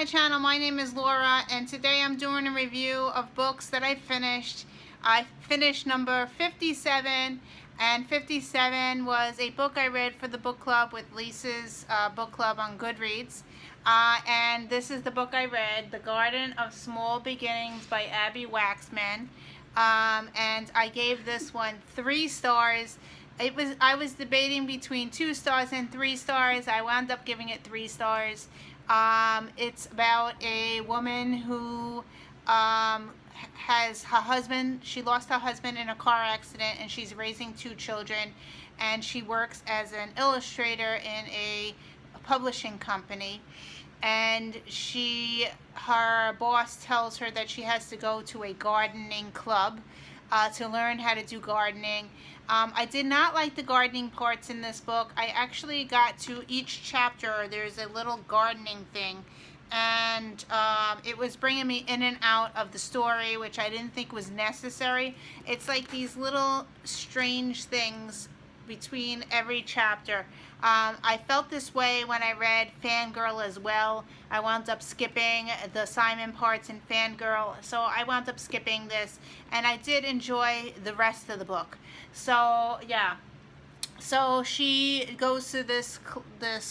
my channel. My name is Laura, and today I'm doing a review of books that I finished. I finished number 57, and 57 was a book I read for the book club with Lisa's book club on Goodreads. And this is the book I read, The Garden of Small Beginnings by Abby Waxman. And I gave this one 3 stars. I was debating between 2 stars and 3 stars. I wound up giving it 3 stars. It's about a woman who has her husband. She lost her husband in a car accident, and she's raising 2 children, and she works as an illustrator in a publishing company. And her boss tells her that she has to go to a gardening club to learn how to do gardening. I did not like the gardening parts in this book. I actually got to each chapter, there's a little gardening thing, and it was bringing me in and out of the story, which I didn't think was necessary. It's like these little strange things between every chapter. I felt this way when I read Fangirl as well. I wound up skipping the Simon parts in Fangirl, so I wound up skipping this, and I did enjoy the rest of the book. So yeah, so she goes to this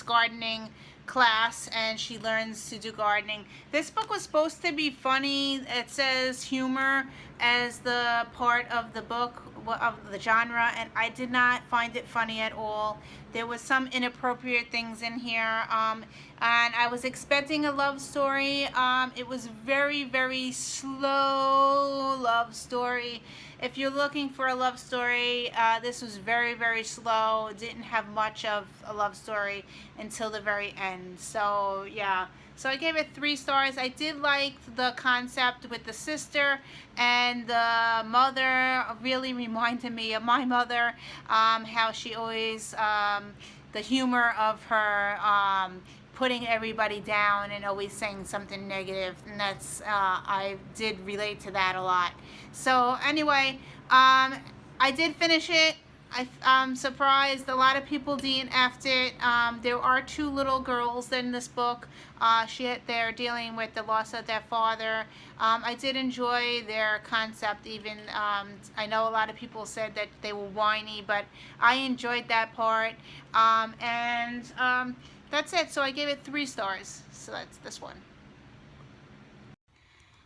gardening class, and she learns to do gardening. This book was supposed to be funny. It says humor as the part of the book, of the genre, and I did not find it funny at all. There was some inappropriate things in here, and I was expecting a love story. It was very, very slow love story. If you're looking for a love story, this was very, very slow. It didn't have much of a love story until the very end. So yeah, so I gave it 3 stars. I did like the concept with the sister, and the mother really reminded me of my mother, how she always, the humor of her putting everybody down and always saying something negative, and that's I did relate to that a lot. So anyway, I did finish it. I'm surprised a lot of people DNF'd it. There are 2 little girls in this book. They're dealing with the loss of their father. I did enjoy their concept. Even I know a lot of people said that they were whiny, but I enjoyed that part. That's it. So I gave it 3 stars. So that's this one.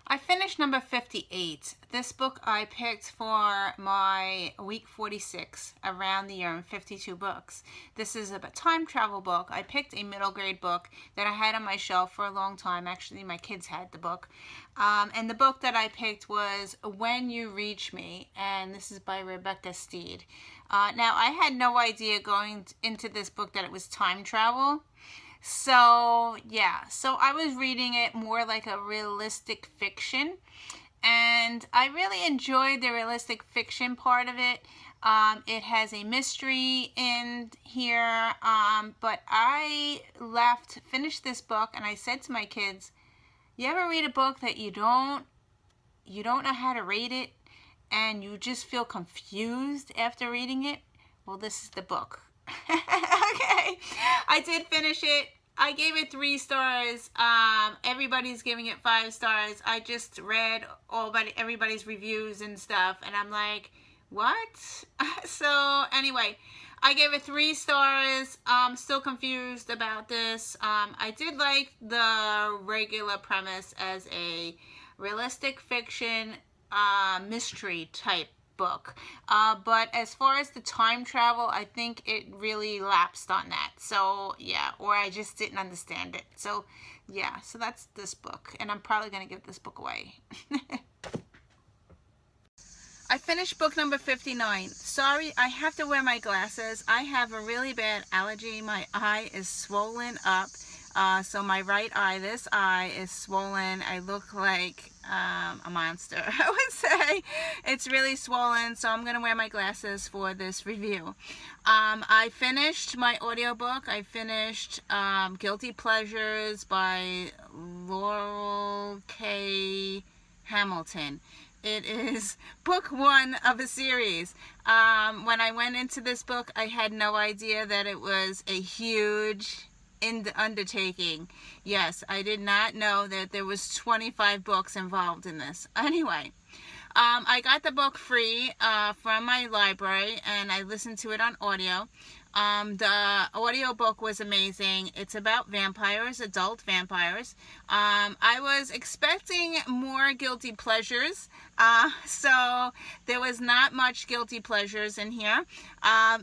I finished number 58. This book I picked for my week 46 around the year in 52 books. This is a time travel book. I picked a middle grade book that I had on my shelf for a long time. Actually, my kids had the book. And the book that I picked was When You Reach Me, and this is by Rebecca Steed. Now, I had no idea going into this book that it was time travel. So yeah, so I was reading it more like a realistic fiction, and I really enjoyed the realistic fiction part of it. It has a mystery in here, but I finished this book, and I said to my kids, you ever read a book that you don't know how to rate it, and you just feel confused after reading it? Well, this is the book. Okay, I did finish it. I gave it 3 stars. Everybody's giving it 5 stars. I just read everybody's reviews and stuff, and I'm like, what? So anyway, I gave it 3 stars. I'm still confused about this. I did like the regular premise as a realistic fiction mystery type book, but as far as the time travel, I think it really lapsed on that. So yeah, or I just didn't understand it. So yeah, so that's this book, and I'm probably gonna give this book away. I finished book number 59. Sorry, I have to wear my glasses. I have a really bad allergy. My eye is swollen up. So my right eye, this eye is swollen. I look like a monster, I would say. It's really swollen, so I'm going to wear my glasses for this review. I finished my audiobook. I finished Guilty Pleasures by Laurel K. Hamilton. It is book 1 of a series. When I went into this book, I had no idea that it was a huge undertaking. Yes, I did not know that there was 25 books involved in this. Anyway, I got the book free from my library, and I listened to it on audio. The audio book was amazing. It's about vampires, adult vampires. I was expecting more guilty pleasures, so there was not much guilty pleasures in here,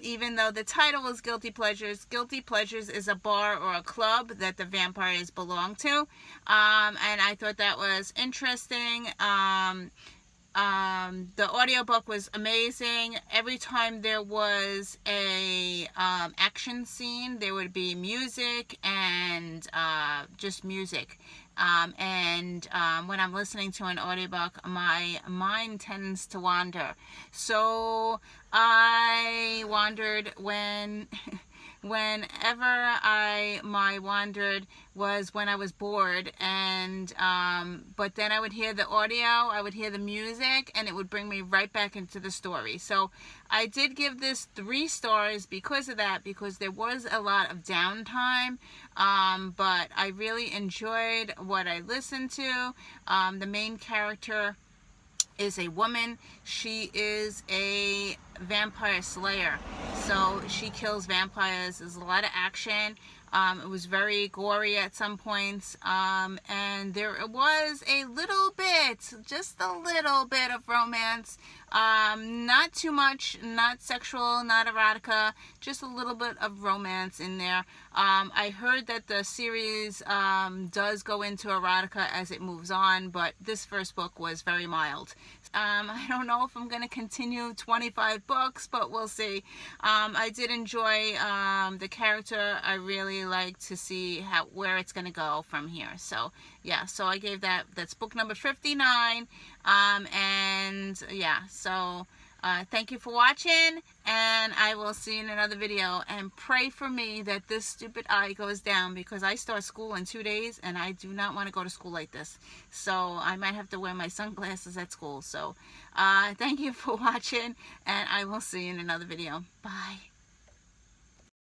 even though the title was Guilty Pleasures. Guilty Pleasures is a bar or a club that the vampires belong to, and I thought that was interesting. The audiobook was amazing. Every time there was a action scene, there would be music and just music. When I'm listening to an audiobook, my mind tends to wander. So I wandered whenever I wandered was when I was bored, and but then I would hear the audio, I would hear the music, and it would bring me right back into the story. So I did give this 3 stars because of that, because there was a lot of downtime, but I really enjoyed what I listened to. The main character is a woman. She is a vampire slayer, so she kills vampires. There's a lot of action. It was very gory at some points, and there was a little bit, just a little bit of romance. Not too much, not sexual, not erotica, just a little bit of romance in there. I heard that the series does go into erotica as it moves on, but this first book was very mild. I don't know if I'm going to continue 25 books, but we'll see. I did enjoy the character. I really like to see where it's going to go from here. So yeah, so I gave that's book number 59. And yeah, so thank you for watching, and I will see you in another video. And pray for me that this stupid eye goes down, because I start school in 2 days and I do not want to go to school like this. So I might have to wear my sunglasses at school. So thank you for watching, and I will see you in another video. Bye.